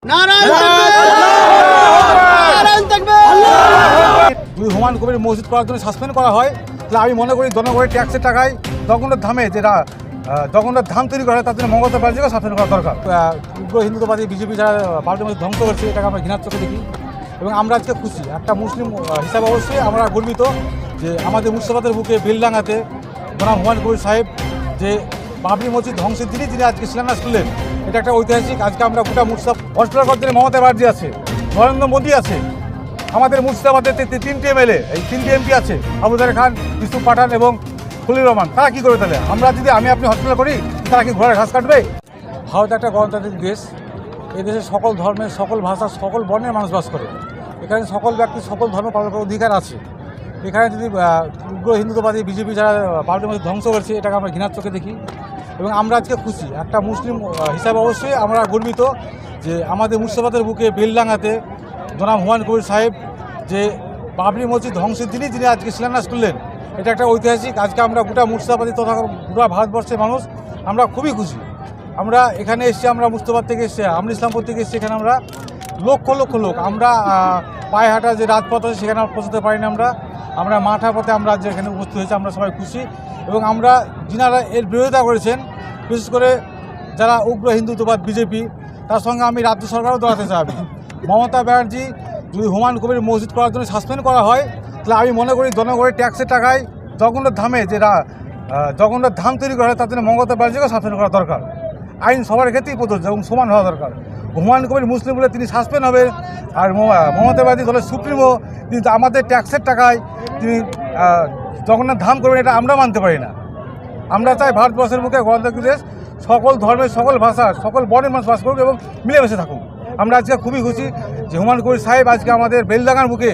যদি হুমায়ুন কবির মসজিদ করার জন্য সাসপেন্ড করা হয় তাহলে আমি মনে করি জনগণের ট্যাক্সের টাকায় জগন্নাথ ধামে যেটা জগন্নাথ ধাম তৈরি করা হয় তার জন্য মমতা ব্যানার্জিকে সাসপেন্ড করা দরকার। উগ্র হিন্দুত্ববাদী বিজেপি যারা ভারতের মধ্যে ধ্বংস করছে এটাকে আমরা ঘৃণার চোখে দেখি এবং আমরা আজকে খুশি একটা মুসলিম হিসাবে অবশ্যই আমরা গর্বিত যে আমাদের মুর্শিদাবাদের বুকে বেলডাঙ্গাতে জনাব হুমায়ুন কবির সাহেব যে বাবরি মসজিদ ধ্বংসের দিনই যিনি আজকে শিলান্যাস করলেন, এটা একটা ঐতিহাসিক। আজকে আমরা গোটা মুর্শিদাবাদ হসপিটাল করতে মমতা ব্যানার্জি আছে, নরেন্দ্র মোদী আছে, আমাদের মুর্শিদাবাদের 3টে এমএলএ, এই 3টে এমপি আছে, আবু জাহের খান, ইউসুফ পাঠান এবং খলিল রহমান। তারা কী করবে তাহলে? আমরা যদি আপনি হসপিটাল করি তারা কি ঘোড়ার ঘাস কাটবে? ভারত একটা গণতান্ত্রিক দেশ, এই দেশে সকল ধর্মের, সকল ভাষার, সকল বর্ণের মানুষ বাস করে। এখানে সকল ব্যক্তি সকল ধর্ম পালন করার অধিকার আছে। এখানে যদি উগ্র হিন্দুত্ববাদী বিজেপি যারা ভারতের মধ্যে ধ্বংস করছে এটাকে আমরা ঘৃণার চোখে দেখি এবং আমরা আজকে খুশি একটা মুসলিম হিসাবে অবশ্যই আমরা গর্বিত যে আমাদের মুর্শিদাবাদের বুকে বেলডাঙ্গাতে জনাব হুমায়ুন কবির সাহেব যে বাবরি মসজিদ ধ্বংসের দিনই যিনি আজকে শিলান্যাস করলেন, এটা একটা ঐতিহাসিক। আজকে আমরা গোটা মুর্শিদাবাদী তথা গোটা ভারতবর্ষের মানুষ আমরা খুবই খুশি। আমরা এখানে এসেছি, আমরা মুর্শিদাবাদ থেকে এসেছি, আমরা ইসলামপুর থেকে এসেছি, এখানে আমরা লক্ষ লক্ষ লোক, আমরা পায়ে হাঁটা যে রাজপথ আছে সেখানে আমরা পৌঁছতে পারিনি, আমরা মাঠা পথে আমরা যেখানে উপস্থিত হয়েছি আমরা সবাই খুশি এবং আমরা যিনারা এর বিরোধিতা করেছেন, বিশেষ করে যারা উগ্র হিন্দুত্ববাদ বিজেপি, তার সঙ্গে আমি রাজ্য সরকারও দাঁড়াতে চাই। মমতা ব্যানার্জি যদি হুমায়ুন কবির মসজিদ করার জন্য সাসপেন্ড করা হয় তাহলে আমি মনে করি জনগণের ট্যাক্সের টাকায় জগন্নাথ ধামে যেটা জগন্নাথ ধাম তৈরি করা হয় তার জন্য মমতা ব্যানার্জিকে সাসপেন্ড করা দরকার। আইন সবার ক্ষেত্রেই প্রযোজ্য এবং সমান হওয়া দরকার। হুমায়ুন কবির মুসলিম বলে তিনি সাসপেন্ড হবেন আর মমতা ব্যানার্জি দলের সুপ্রিমো কিন্তু আমাদের ট্যাক্সের টাকায় তিনি জগন্নাথ ধাম করবেন, এটা আমরা মানতে পারি না। আমরা চাই ভারতবর্ষের মুখে গণতান্ত্রিক দেশ, সকল ধর্মের, সকল ভাষার, সকল বর্ণের মানুষ বাস করুক এবং মিলেমিশে থাকুক। আমরা আজকে খুবই খুশি যে হুমায়ুন কবির সাহেব আজকে আমাদের বেলডাঙ্গার বুকে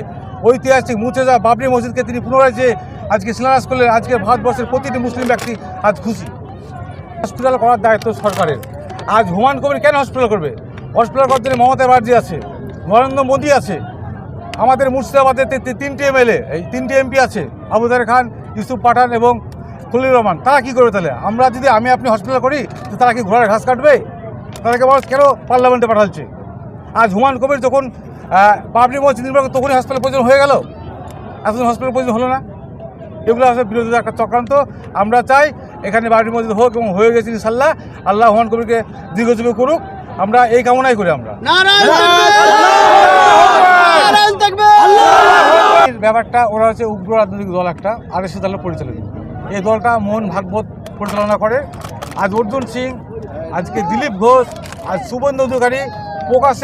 ঐতিহাসিক মুছে যাওয়া বাবরি মসজিদকে তিনি পুনরায় যে আজকে শিলান্যাস করলেন, আজকে ভারতবর্ষের প্রতিটি মুসলিম ব্যক্তি আজ খুশি। হসপিটাল করার দায়িত্ব সরকারের। আজ হুমায়ুন কবির কেন হসপিটাল করবে? হসপিটাল করার জন্য মমতা ব্যানার্জি আছে, নরেন্দ্র মোদী আছে, আমাদের মুর্শিদাবাদের 3টে এমএলএ, এই 3টে এমপি আছে, আবু জাহের খান, ইউসুফ পাঠান এবং খলিল রহমান। তারা কী করবে তাহলে? আমরা যদি আপনি হসপিটাল করি তারা কি ঘোড়ার ঘাস কাটবে? তাদেরকে মানুষ কেন পার্লামেন্টে পাঠাচ্ছে? আজ হুমায়ুন কবির যখন বাবরি মসজিদ নির্মাণ তখনই হসপিটাল প্রয়োজন হয়ে গেল, এখন হসপিটাল প্রয়োজন হলো না। এগুলো আসলে বিরোধীদের একটা চক্রান্ত। আমরা চাই এখানে বাবরি মসজিদ হোক এবং হয়ে গেছে ইনশাল্লাহ। আল্লাহ হুমায়ুন কবিরকে দীর্ঘজীবী করুক, আমরা এই কামনাই করি। আমরা ব্যাপারটা ওরা হচ্ছে উগ্র রাজনৈতিক দল, একটা আরএসএস দলের পরিচালিত। এই দলটা মোহন ভাগবত পরিচালনা করে। আজ অর্জুন সিং, আজকে দিলীপ ঘোষ, আজ শুভেন্দু অধিকারী প্রকাশ্যে